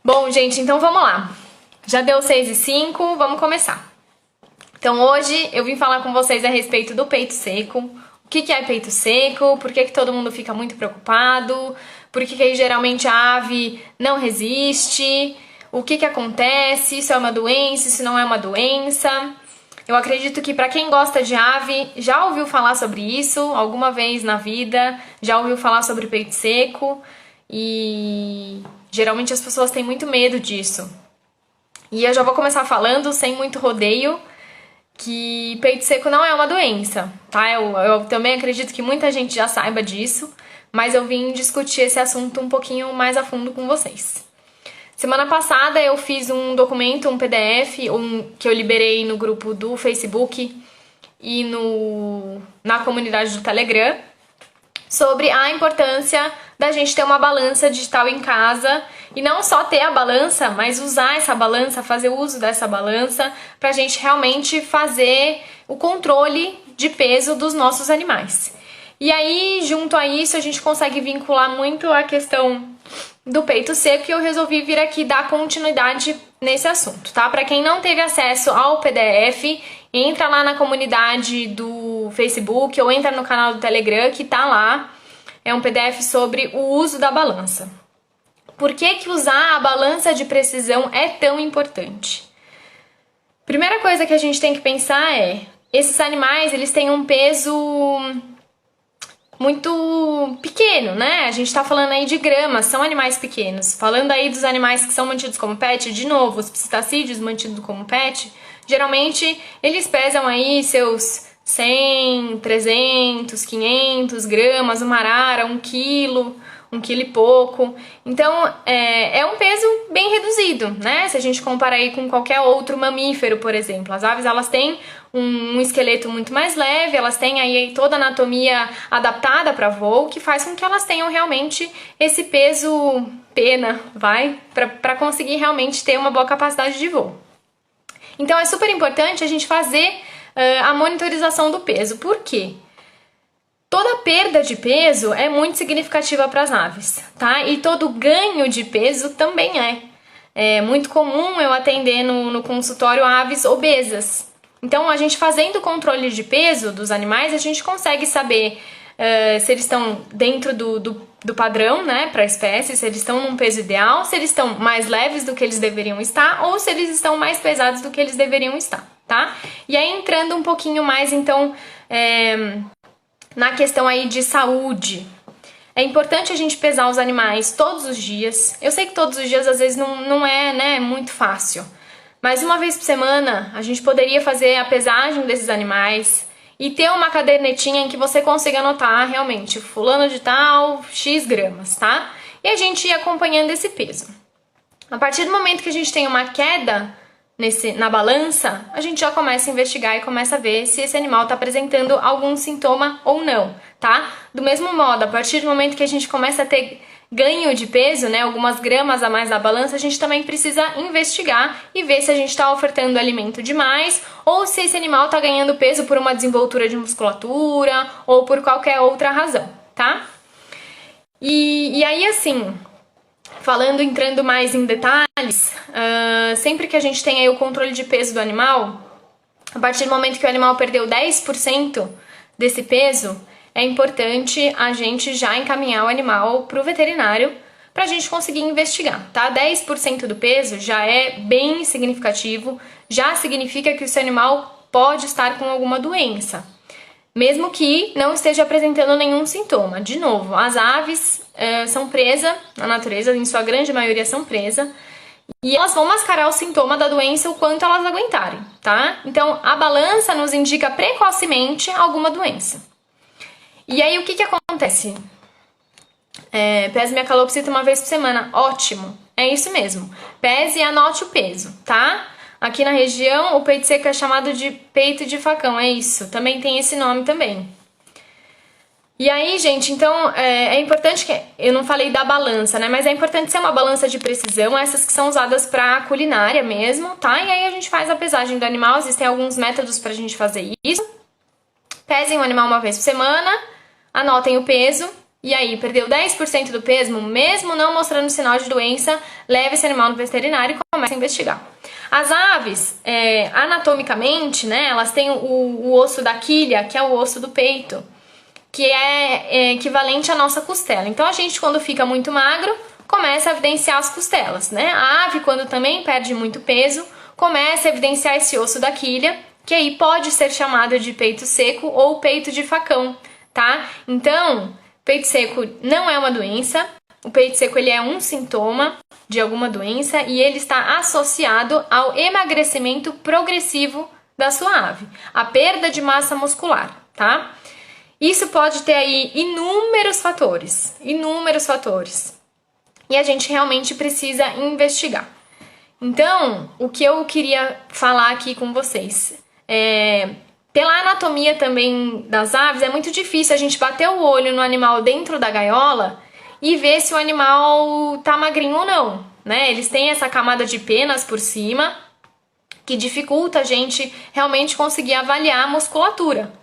Bom, gente, então vamos lá. Já deu 6h05, vamos começar. Então hoje eu vim falar com vocês a respeito do peito seco. O que é peito seco? Por que todo mundo fica muito preocupado? Por que aí, geralmente a ave não resiste? O que acontece? Isso é uma doença? Isso não é uma doença? Eu acredito que para quem gosta de ave, já ouviu falar sobre isso alguma vez na vida, já ouviu falar sobre peito seco e geralmente as pessoas têm muito medo disso. E eu já vou começar falando, sem muito rodeio, que peito seco não é uma doença, tá? Eu também acredito que muita gente já saiba disso, mas eu vim discutir esse assunto um pouquinho mais a fundo com vocês. Semana passada eu fiz um documento, um PDF, que eu liberei no grupo do Facebook e na comunidade do Telegram, sobre a importância da gente ter uma balança digital em casa e não só ter a balança, mas usar essa balança, fazer uso dessa balança pra gente realmente fazer o controle de peso dos nossos animais. E aí, junto a isso, a gente consegue vincular muito a questão do peito seco e eu resolvi vir aqui dar continuidade nesse assunto, tá? Pra quem não teve acesso ao PDF, entra lá na comunidade do Facebook ou entra no canal do Telegram que tá lá. É um PDF sobre o uso da balança. Por que usar a balança de precisão é tão importante? Primeira coisa que a gente tem que pensar é, esses animais, eles têm um peso muito pequeno, né? A gente tá falando aí de gramas, são animais pequenos. Falando aí dos animais que são mantidos como pet, de novo, os psitacídeos mantidos como pet, geralmente eles pesam aí seus 100, 300, 500 gramas, uma arara, 1 quilo, 1 quilo e pouco. Então, é um peso bem reduzido, né? Se a gente comparar aí com qualquer outro mamífero, por exemplo. As aves, elas têm um esqueleto muito mais leve, elas têm aí toda a anatomia adaptada para voo, que faz com que elas tenham realmente esse peso pena, para conseguir realmente ter uma boa capacidade de voo. Então, é super importante a gente fazer a monitorização do peso. Por quê? Toda perda de peso é muito significativa para as aves, tá? E todo ganho de peso também é. É muito comum eu atender no consultório aves obesas. Então, a gente fazendo o controle de peso dos animais, a gente consegue saber se eles estão dentro do padrão, né, para a espécie, se eles estão num peso ideal, se eles estão mais leves do que eles deveriam estar ou se eles estão mais pesados do que eles deveriam estar, tá? E aí, entrando um pouquinho mais, então, na questão aí de saúde, é importante a gente pesar os animais todos os dias. Eu sei que todos os dias, às vezes, não é, né, muito fácil, mas uma vez por semana, a gente poderia fazer a pesagem desses animais e ter uma cadernetinha em que você consiga anotar realmente fulano de tal, X gramas, tá? E a gente ir acompanhando esse peso. A partir do momento que a gente tem uma queda na balança, a gente já começa a investigar e começa a ver se esse animal está apresentando algum sintoma ou não, tá? Do mesmo modo, a partir do momento que a gente começa a ter ganho de peso, né, algumas gramas a mais na balança, a gente também precisa investigar e ver se a gente está ofertando alimento demais ou se esse animal está ganhando peso por uma desenvoltura de musculatura ou por qualquer outra razão, tá? E aí, assim, entrando mais em detalhes, sempre que a gente tem aí o controle de peso do animal, a partir do momento que o animal perdeu 10% desse peso, é importante a gente já encaminhar o animal para o veterinário para a gente conseguir investigar, tá? 10% do peso já é bem significativo, já significa que o seu animal pode estar com alguma doença, mesmo que não esteja apresentando nenhum sintoma. De novo, as aves são presa na natureza, em sua grande maioria são presa, e elas vão mascarar o sintoma da doença o quanto elas aguentarem, tá? Então, a balança nos indica precocemente alguma doença. E aí, o que acontece? Pese minha calopsita uma vez por semana. Ótimo, é isso mesmo. Pese e anote o peso, tá? Aqui na região, o peito seco é chamado de peito de facão, é isso. Também tem esse nome também. E aí, gente, então, é importante que... Eu não falei da balança, né? Mas é importante ser uma balança de precisão, essas que são usadas pra culinária mesmo, tá? E aí a gente faz a pesagem do animal, existem alguns métodos pra gente fazer isso. Pesem o animal uma vez por semana, anotem o peso e aí perdeu 10% do peso, mesmo não mostrando sinal de doença, leve esse animal no veterinário e comece a investigar. As aves, anatomicamente, né, elas têm o osso da quilha, que é o osso do peito, que é equivalente à nossa costela. Então a gente, quando fica muito magro, começa a evidenciar as costelas, né? A ave, quando também perde muito peso, começa a evidenciar esse osso da quilha, que aí pode ser chamado de peito seco ou peito de facão, tá? Então, peito seco não é uma doença, o peito seco ele é um sintoma de alguma doença e ele está associado ao emagrecimento progressivo da sua ave, a perda de massa muscular, tá? Isso pode ter aí inúmeros fatores. E a gente realmente precisa investigar. Então, o que eu queria falar aqui com vocês pela anatomia também das aves, é muito difícil a gente bater o olho no animal dentro da gaiola e ver se o animal tá magrinho ou não, né? Eles têm essa camada de penas por cima que dificulta a gente realmente conseguir avaliar a musculatura.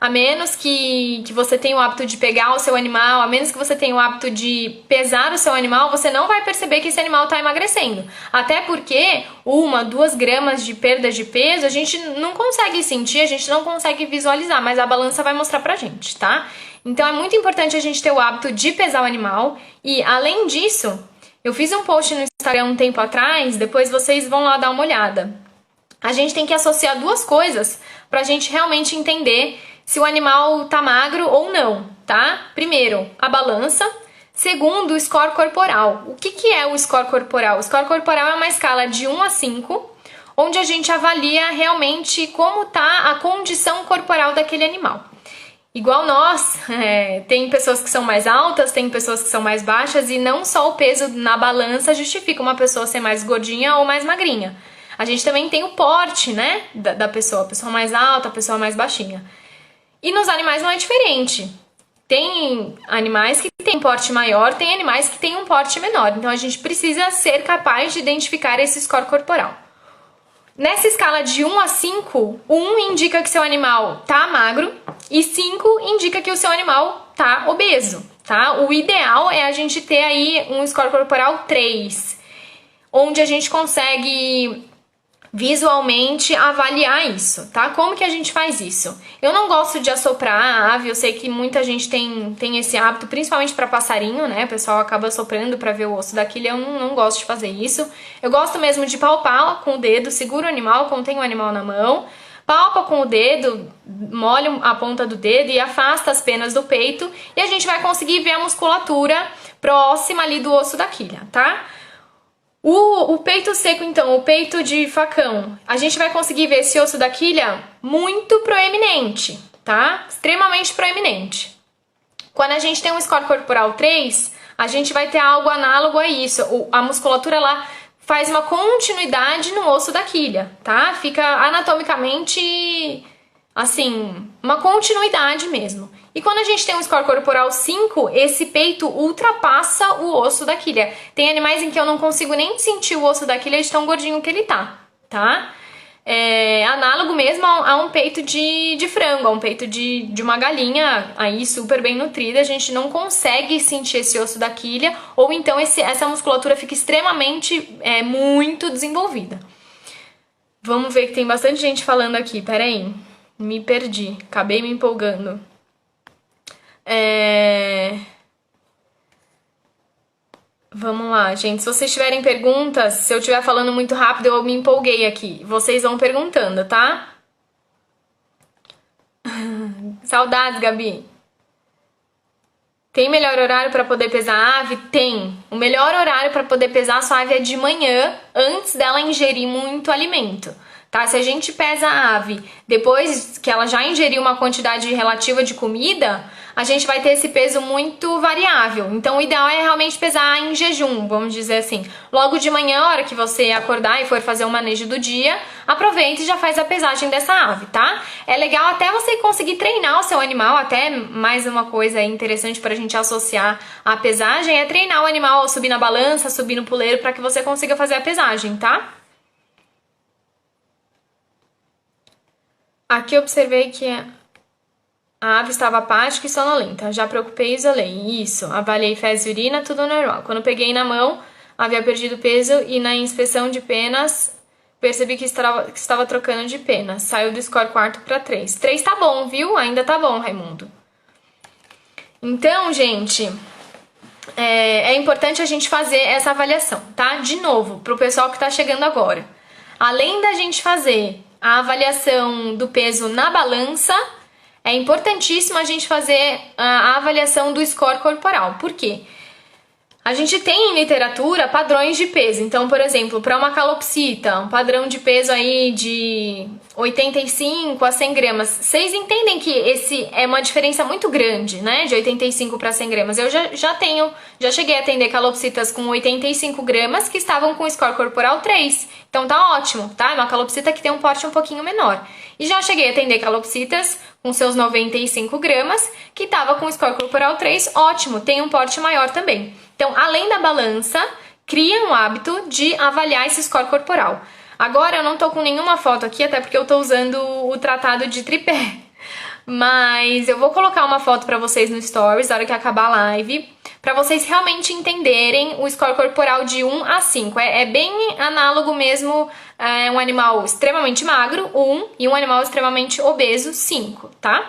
A menos que você tenha o hábito de pegar o seu animal, a menos que você tenha o hábito de pesar o seu animal, você não vai perceber que esse animal está emagrecendo. Até porque 1, 2 gramas de perda de peso a gente não consegue sentir, a gente não consegue visualizar, mas a balança vai mostrar pra gente, tá? Então é muito importante a gente ter o hábito de pesar o animal e, além disso, eu fiz um post no Instagram um tempo atrás, depois vocês vão lá dar uma olhada. A gente tem que associar 2 coisas pra gente realmente entender se o animal tá magro ou não, tá? Primeiro, a balança. Segundo, o score corporal. O que é o score corporal? O score corporal é uma escala de 1 a 5, onde a gente avalia realmente como tá a condição corporal daquele animal. Igual nós, tem pessoas que são mais altas, tem pessoas que são mais baixas, e não só o peso na balança justifica uma pessoa ser mais gordinha ou mais magrinha. A gente também tem o porte, né, da pessoa, a pessoa mais alta, a pessoa mais baixinha. E nos animais não é diferente. Tem animais que têm um porte maior, tem animais que têm um porte menor. Então a gente precisa ser capaz de identificar esse score corporal. Nessa escala de 1 a 5, 1 indica que seu animal tá magro e 5 indica que o seu animal tá obeso, tá? O ideal é a gente ter aí um score corporal 3, onde a gente consegue visualmente avaliar isso, tá? Como que a gente faz isso? Eu não gosto de assoprar a ave, eu sei que muita gente tem esse hábito, principalmente para passarinho, né? O pessoal acaba assoprando para ver o osso da quilha, eu não gosto de fazer isso. Eu gosto mesmo de palpar com o dedo, segura o animal, contém o animal na mão, palpa com o dedo, molha a ponta do dedo e afasta as penas do peito e a gente vai conseguir ver a musculatura próxima ali do osso da quilha, tá? O peito seco, então, o peito de facão, a gente vai conseguir ver esse osso da quilha muito proeminente, tá? Extremamente proeminente. Quando a gente tem um score corporal 3, a gente vai ter algo análogo a isso. A musculatura lá faz uma continuidade no osso da quilha, tá? Fica anatomicamente, assim, uma continuidade mesmo. E quando a gente tem um score corporal 5, esse peito ultrapassa o osso da quilha. Tem animais em que eu não consigo nem sentir o osso da quilha de tão gordinho que ele tá? É análogo mesmo a um peito de frango, a um peito de uma galinha aí super bem nutrida. A gente não consegue sentir esse osso da quilha, ou então essa musculatura fica extremamente, muito desenvolvida. Vamos ver que tem bastante gente falando aqui, peraí. Me perdi, acabei me empolgando. Vamos lá, gente. Se vocês tiverem perguntas, se eu estiver falando muito rápido, eu me empolguei aqui. Vocês vão perguntando, tá? Saudades, Gabi. Tem melhor horário para poder pesar a ave? Tem. O melhor horário para poder pesar a sua ave é de manhã, antes dela ingerir muito alimento. Tá? Se a gente pesa a ave depois que ela já ingeriu uma quantidade relativa de comida, a gente vai ter esse peso muito variável. Então, o ideal é realmente pesar em jejum, vamos dizer assim. Logo de manhã, a hora que você acordar e for fazer o manejo do dia, aproveite e já faz a pesagem dessa ave, tá? É legal até você conseguir treinar o seu animal, até mais uma coisa interessante pra gente associar à pesagem, é treinar o animal a subir na balança, subir no puleiro, pra que você consiga fazer a pesagem, tá? Aqui eu observei que A ave estava apática e sonolenta. Já preocupei e isolei. Isso, avaliei fezes e urina, tudo normal. Quando peguei na mão, havia perdido peso e na inspeção de penas percebi que estava trocando de penas. Saiu do score 4 para 3. 3 tá bom, viu? Ainda tá bom, Raimundo. Então, gente, é importante a gente fazer essa avaliação, tá? De novo, pro pessoal que tá chegando agora. Além da gente fazer a avaliação do peso na balança, é importantíssimo a gente fazer a avaliação do score corporal. Por quê? A gente tem em literatura padrões de peso. Então, por exemplo, para uma calopsita, um padrão de peso aí de 85 a 100 gramas. Vocês entendem que esse é uma diferença muito grande, né? De 85 para 100 gramas. Eu já cheguei a atender calopsitas com 85 gramas que estavam com score corporal 3. Então tá ótimo, tá? É uma calopsita que tem um porte um pouquinho menor. E já cheguei a atender calopsitas com seus 95 gramas que estava com score corporal 3, ótimo, tem um porte maior também. Então, além da balança, cria um hábito de avaliar esse score corporal. Agora, eu não tô com nenhuma foto aqui, até porque eu tô usando o tratado de tripé. Mas eu vou colocar uma foto pra vocês no Stories, na hora que acabar a live, pra vocês realmente entenderem o score corporal de 1 a 5. É bem análogo mesmo, um animal extremamente magro, 1, e um animal extremamente obeso, 5, tá?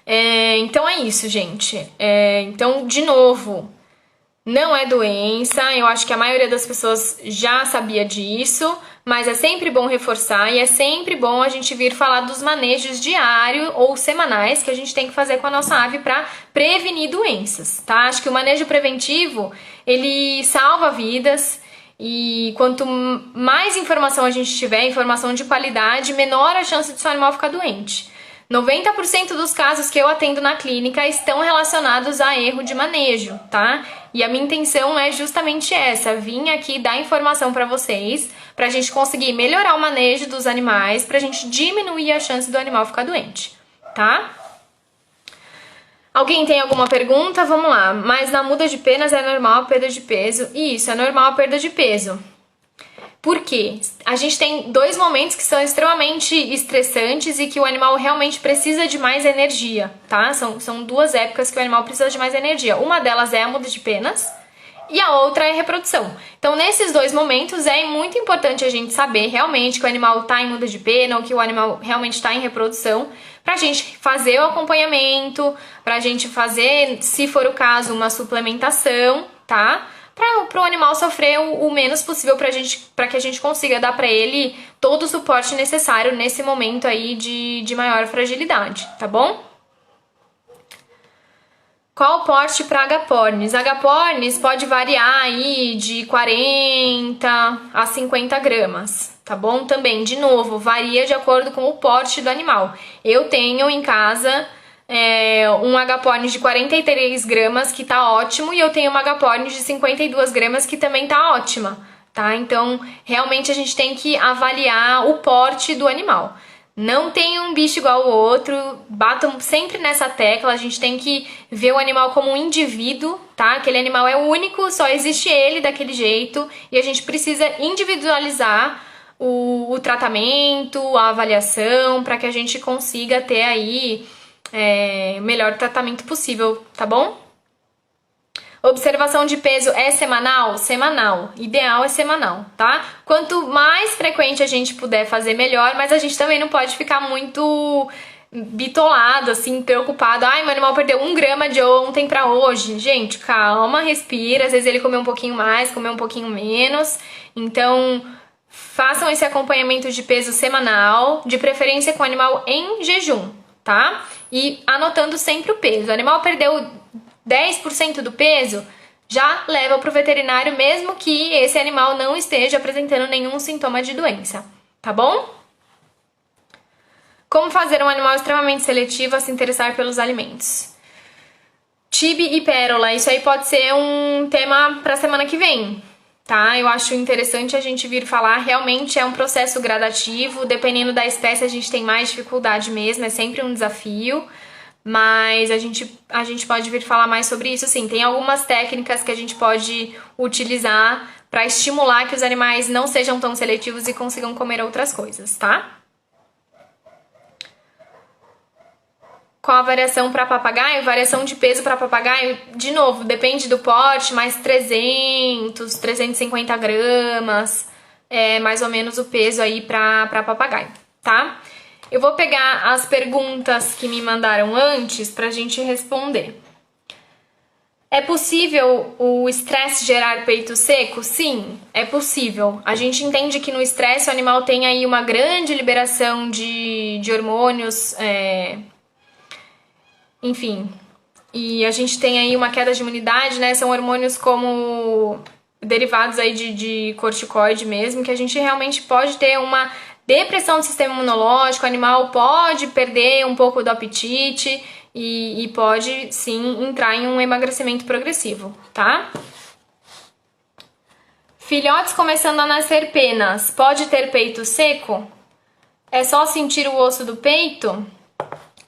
Então é isso, gente. Então, de novo, não é doença, eu acho que a maioria das pessoas já sabia disso, mas é sempre bom reforçar e é sempre bom a gente vir falar dos manejos diários ou semanais que a gente tem que fazer com a nossa ave para prevenir doenças, tá? Acho que o manejo preventivo, ele salva vidas e quanto mais informação a gente tiver, informação de qualidade, menor a chance de seu animal ficar doente. 90% dos casos que eu atendo na clínica estão relacionados a erro de manejo, tá? E a minha intenção é justamente essa, vim aqui dar informação pra vocês, pra gente conseguir melhorar o manejo dos animais, pra gente diminuir a chance do animal ficar doente, tá? Alguém tem alguma pergunta? Vamos lá. Mas na muda de penas é normal a perda de peso? Isso, é normal a perda de peso. Por quê? A gente tem dois momentos que são extremamente estressantes e que o animal realmente precisa de mais energia, tá? São duas épocas que o animal precisa de mais energia. Uma delas é a muda de penas e a outra é a reprodução. Então, nesses dois momentos, é muito importante a gente saber realmente que o animal está em muda de pena ou que o animal realmente está em reprodução, pra gente fazer o acompanhamento, pra gente fazer, se for o caso, uma suplementação, tá? Para o animal sofrer o menos possível para que a gente consiga dar para ele todo o suporte necessário nesse momento aí de maior fragilidade, tá bom? Qual o porte para agapornis? Agapornis pode variar aí de 40 a 50 gramas, tá bom? Também, de novo, varia de acordo com o porte do animal. Eu tenho em casa um agapornis de 43 gramas que tá ótimo e eu tenho uma agapornis de 52 gramas que também tá ótima, tá? Então, realmente a gente tem que avaliar o porte do animal. Não tem um bicho igual ao outro, batam sempre nessa tecla, a gente tem que ver o animal como um indivíduo, tá? Aquele animal é único, só existe ele daquele jeito e a gente precisa individualizar o tratamento, a avaliação, para que a gente consiga ter aí melhor tratamento possível, tá bom? Observação de peso é semanal? Semanal. Ideal é semanal, tá? Quanto mais frequente a gente puder fazer, melhor, mas a gente também não pode ficar muito bitolado, assim, preocupado. Ai, meu animal perdeu 1 grama de ontem pra hoje. Gente, calma, respira. Às vezes ele comeu um pouquinho mais, comeu um pouquinho menos. Então, façam esse acompanhamento de peso semanal, de preferência com o animal em jejum, tá? E anotando sempre o peso. O animal perdeu 10% do peso, já leva para o veterinário, mesmo que esse animal não esteja apresentando nenhum sintoma de doença, tá bom? Como fazer um animal extremamente seletivo a se interessar pelos alimentos? Tibi e pérola, isso aí pode ser um tema para a semana que vem, tá? Eu acho interessante a gente vir falar, realmente é um processo gradativo, dependendo da espécie a gente tem mais dificuldade mesmo, é sempre um desafio, mas a gente pode vir falar mais sobre isso, sim. Tem algumas técnicas que a gente pode utilizar para estimular que os animais não sejam tão seletivos e consigam comer outras coisas, tá? Qual a variação para papagaio? Variação de peso para papagaio, de novo, depende do porte, mais 300, 350 gramas, é mais ou menos o peso aí para papagaio, tá? Eu vou pegar as perguntas que me mandaram antes pra gente responder. É possível o estresse gerar peito seco? Sim, é possível. A gente entende que no estresse o animal tem aí uma grande liberação de hormônios, enfim, e a gente tem aí uma queda de imunidade, né? São hormônios como derivados aí de corticoide mesmo, que a gente realmente pode ter uma depressão do sistema imunológico, o animal pode perder um pouco do apetite e pode sim entrar em um emagrecimento progressivo, tá? Filhotes começando a nascer penas, pode ter peito seco? É só sentir o osso do peito?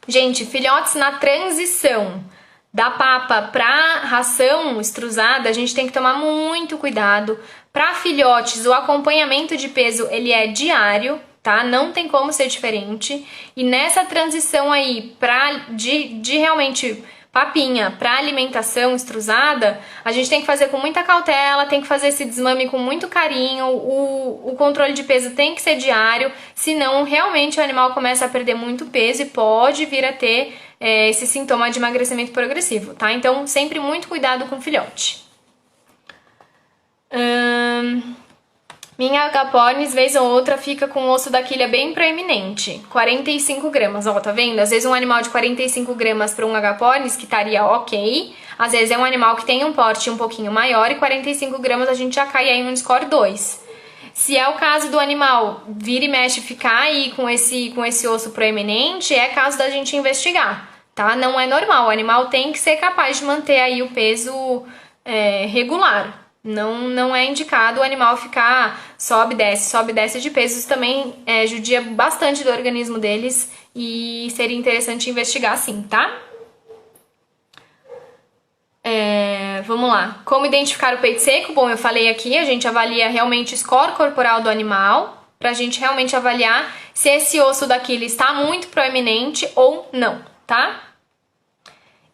Gente, filhotes na transição da papa para ração estrusada, a gente tem que tomar muito cuidado. Para filhotes, o acompanhamento de peso ele é diário, tá? Não tem como ser diferente. E nessa transição aí de realmente papinha para alimentação estrusada, a gente tem que fazer com muita cautela, tem que fazer esse desmame com muito carinho, o controle de peso tem que ser diário, senão realmente o animal começa a perder muito peso e pode vir a ter esse sintoma de emagrecimento progressivo, tá? Então, sempre muito cuidado com o filhote. Minha agapornis, vez ou outra, fica com o osso da quilha bem proeminente, 45 gramas, ó, tá vendo? Às vezes um animal de 45 gramas para um agapornis, que estaria ok, às vezes é um animal que tem um porte um pouquinho maior e 45 gramas a gente já cai aí no score 2. Se é o caso do animal vira e mexe ficar aí com esse osso proeminente, é caso da gente investigar, tá? Não é normal, o animal tem que ser capaz de manter aí o peso regular. Não é indicado o animal ficar sobe e desce de peso. Isso também judia bastante do organismo deles e seria interessante investigar sim, tá? Vamos lá. Como identificar o peito seco? Bom, eu falei aqui, a gente avalia realmente o score corporal do animal, pra gente realmente avaliar se esse osso daquilo está muito proeminente ou não, tá?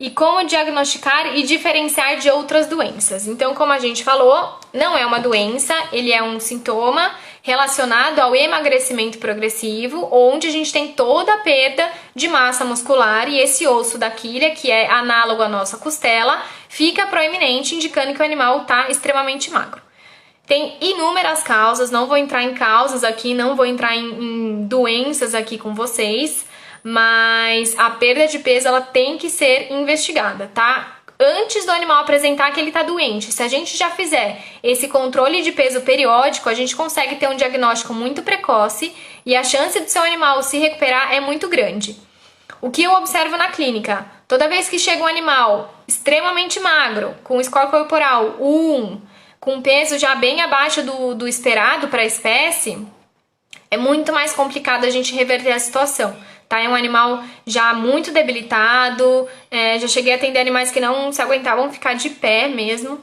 E como diagnosticar e diferenciar de outras doenças. Então, como a gente falou, não é uma doença, ele é um sintoma relacionado ao emagrecimento progressivo, onde a gente tem toda a perda de massa muscular e esse osso da quilha, que é análogo à nossa costela, fica proeminente, indicando que o animal está extremamente magro. Tem inúmeras causas, não vou entrar em causas aqui, não vou entrar em doenças aqui com vocês, mas a perda de peso ela tem que ser investigada, tá? Antes do animal apresentar que ele tá doente, se a gente já fizer esse controle de peso periódico, a gente consegue ter um diagnóstico muito precoce e a chance do seu animal se recuperar é muito grande. O que eu observo na clínica? Toda vez que chega um animal extremamente magro, com score corporal 1, com peso já bem abaixo do esperado para a espécie, é muito mais complicado a gente reverter a situação. Tá? É um animal já muito debilitado, já cheguei a atender animais que não se aguentavam ficar de pé mesmo,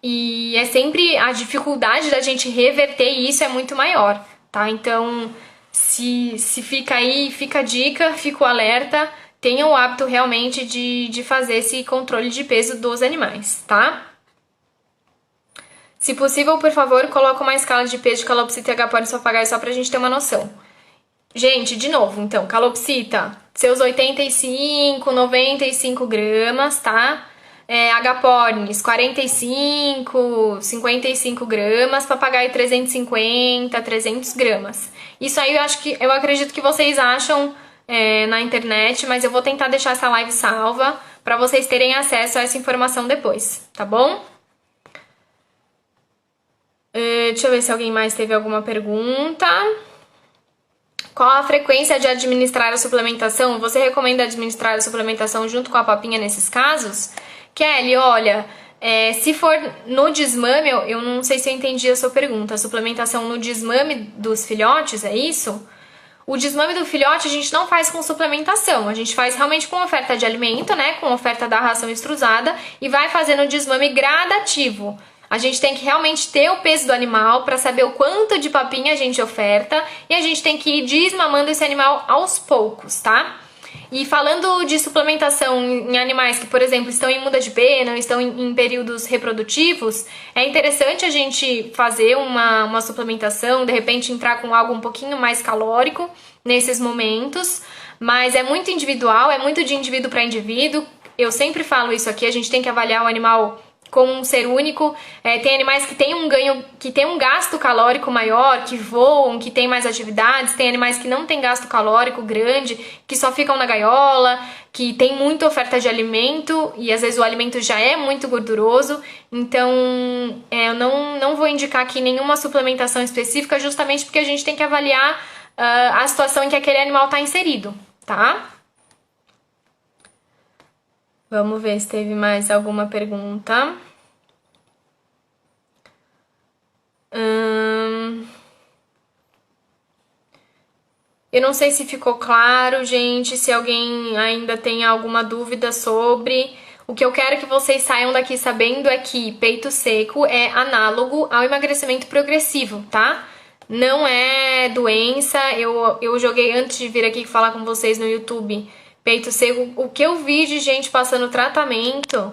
e é sempre a dificuldade da gente reverter isso é muito maior, tá? Então, se fica aí, fica a dica, fica o alerta, tenha o hábito realmente de fazer esse controle de peso dos animais, tá? Se possível, por favor, coloca uma escala de peso de calopsita e agapornis papagaio só pra gente ter uma noção. Gente, de novo, então, calopsita, seus 85, 95 gramas, tá? Agapornis, 45, 55 gramas, papagaio 350, 300 gramas. Isso aí eu acredito que vocês acham na internet, mas eu vou tentar deixar essa live salva para vocês terem acesso a essa informação depois, tá bom? Deixa eu ver se alguém mais teve alguma pergunta. Qual a frequência de administrar a suplementação? Você recomenda administrar a suplementação junto com a papinha nesses casos? Kelly, olha, se for no desmame, eu não sei se eu entendi a sua pergunta. A suplementação no desmame dos filhotes, é isso? O desmame do filhote a gente não faz com suplementação, a gente faz realmente com oferta de alimento, né? Com oferta da ração estrusada e vai fazendo o desmame gradativo. A gente tem que realmente ter o peso do animal para saber o quanto de papinha a gente oferta e a gente tem que ir desmamando esse animal aos poucos, tá? E falando de suplementação em animais que, por exemplo, estão em muda de pena, estão em períodos reprodutivos, é interessante a gente fazer uma suplementação, de repente entrar com algo um pouquinho mais calórico nesses momentos, mas é muito individual, é muito de indivíduo para indivíduo. Eu sempre falo isso aqui, a gente tem que avaliar o animal como um ser único. Tem animais que têm um ganho, que tem um gasto calórico maior, que voam, que tem mais atividades, tem animais que não têm gasto calórico grande, que só ficam na gaiola, que tem muita oferta de alimento e às vezes o alimento já é muito gorduroso. Então eu não vou indicar aqui nenhuma suplementação específica, justamente porque a gente tem que avaliar a situação em que aquele animal está inserido, tá? Vamos ver se teve mais alguma pergunta. Eu não sei se ficou claro, gente, se alguém ainda tem alguma dúvida sobre. O que eu quero que vocês saiam daqui sabendo é que peito seco é análogo ao emagrecimento progressivo, tá? Não é doença. Eu joguei antes de vir aqui falar com vocês no YouTube peito seco. O que eu vi de gente passando tratamento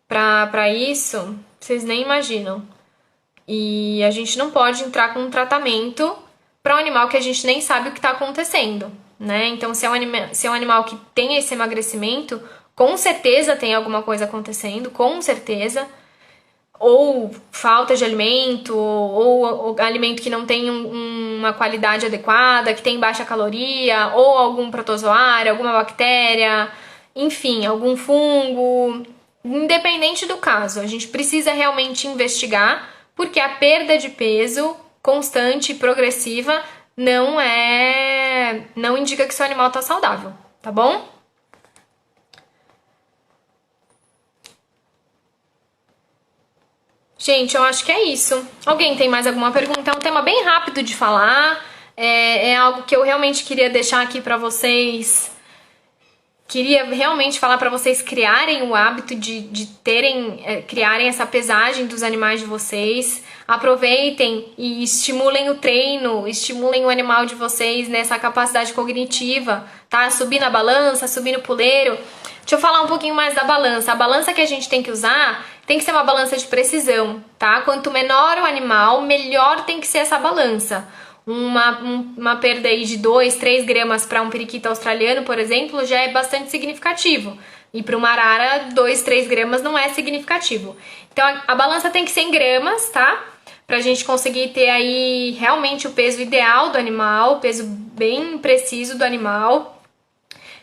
pra isso, vocês nem imaginam. E a gente não pode entrar com um tratamento para um animal que a gente nem sabe o que está acontecendo, né? Então, se é um animal que tem esse emagrecimento, com certeza tem alguma coisa acontecendo, com certeza. Ou falta de alimento, ou alimento que não tem uma qualidade adequada, que tem baixa caloria, ou algum protozoário, alguma bactéria, enfim, algum fungo. Independente do caso, a gente precisa realmente investigar, porque a perda de peso constante e progressiva não indica que seu animal está saudável, tá bom? Gente, eu acho que é isso. Alguém tem mais alguma pergunta? É um tema bem rápido de falar, é algo que eu realmente queria deixar aqui pra vocês. Queria realmente falar pra vocês criarem o hábito de criarem essa pesagem dos animais de vocês. Aproveitem e estimulem o treino, estimulem o animal de vocês nessa capacidade cognitiva, tá? Subir na balança, subir no puleiro. Deixa eu falar um pouquinho mais da balança. A balança que a gente tem que usar tem que ser uma balança de precisão, tá? Quanto menor o animal, melhor tem que ser essa balança. Uma perda aí de 2, 3 gramas para um periquito australiano, por exemplo, já é bastante significativo. E para uma arara, 2, 3 gramas não é significativo. Então a balança tem que ser em gramas, tá? Pra gente conseguir ter aí realmente o peso ideal do animal, o peso bem preciso do animal.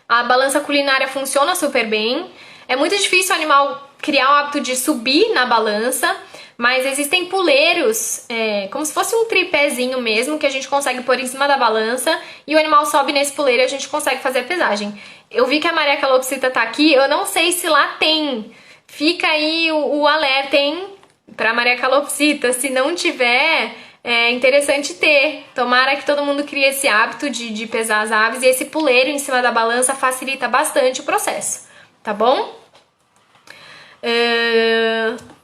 A balança culinária funciona super bem. É muito difícil o animal criar o hábito de subir na balança, mas existem puleiros, como se fosse um tripézinho mesmo, que a gente consegue pôr em cima da balança e o animal sobe nesse puleiro e a gente consegue fazer a pesagem. Eu vi que a Maria Calopsita tá aqui, eu não sei se lá tem. Fica aí o alerta, hein, pra Maria Calopsita. Se não tiver, é interessante ter. Tomara que todo mundo crie esse hábito de pesar as aves, e esse puleiro em cima da balança facilita bastante o processo, tá bom?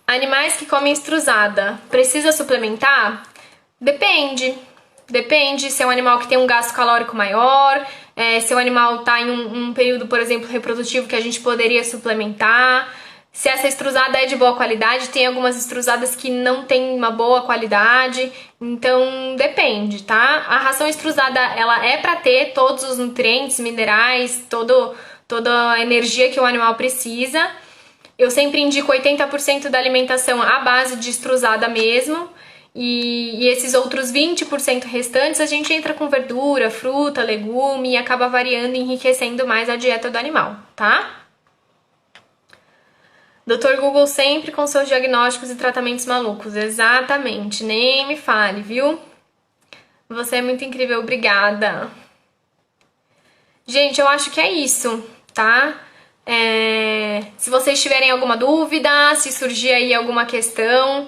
Animais que comem estruzada, precisa suplementar? Depende. Depende se é um animal que tem um gasto calórico maior, se o animal está em um período, por exemplo, reprodutivo, que a gente poderia suplementar. Se essa estruzada é de boa qualidade, tem algumas estruzadas que não tem uma boa qualidade, então depende, tá? A ração estruzada, ela é para ter todos os nutrientes, minerais, toda a energia que o animal precisa. Eu sempre indico 80% da alimentação à base de estruzada mesmo, e esses outros 20% restantes a gente entra com verdura, fruta, legume e acaba variando e enriquecendo mais a dieta do animal, tá? Dr. Google sempre com seus diagnósticos e tratamentos malucos. Exatamente, nem me fale, viu? Você é muito incrível, obrigada. Gente, eu acho que é isso, tá? Se vocês tiverem alguma dúvida, se surgir aí alguma questão,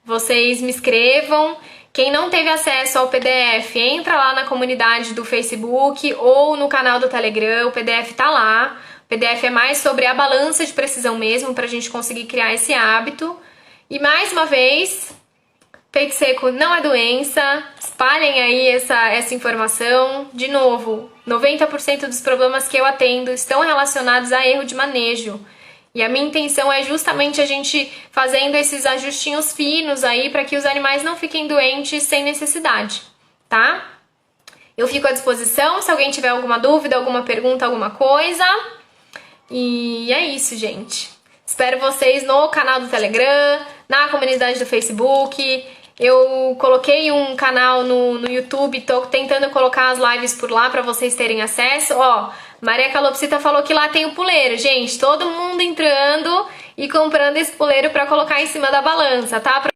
vocês me escrevam. Quem não teve acesso ao PDF, entra lá na comunidade do Facebook ou no canal do Telegram, o PDF tá lá. O PDF é mais sobre a balança de precisão mesmo, pra gente conseguir criar esse hábito. E mais uma vez, peito seco não é doença, espalhem aí essa informação. De novo, 90% dos problemas que eu atendo estão relacionados a erro de manejo. E a minha intenção é justamente a gente fazendo esses ajustinhos finos aí para que os animais não fiquem doentes sem necessidade, tá? Eu fico à disposição se alguém tiver alguma dúvida, alguma pergunta, alguma coisa. E é isso, gente. Espero vocês no canal do Telegram, na comunidade do Facebook. Eu coloquei um canal no YouTube, tô tentando colocar as lives por lá para vocês terem acesso. Ó, Maria Calopsita falou que lá tem o puleiro. Gente, todo mundo entrando e comprando esse puleiro para colocar em cima da balança, tá?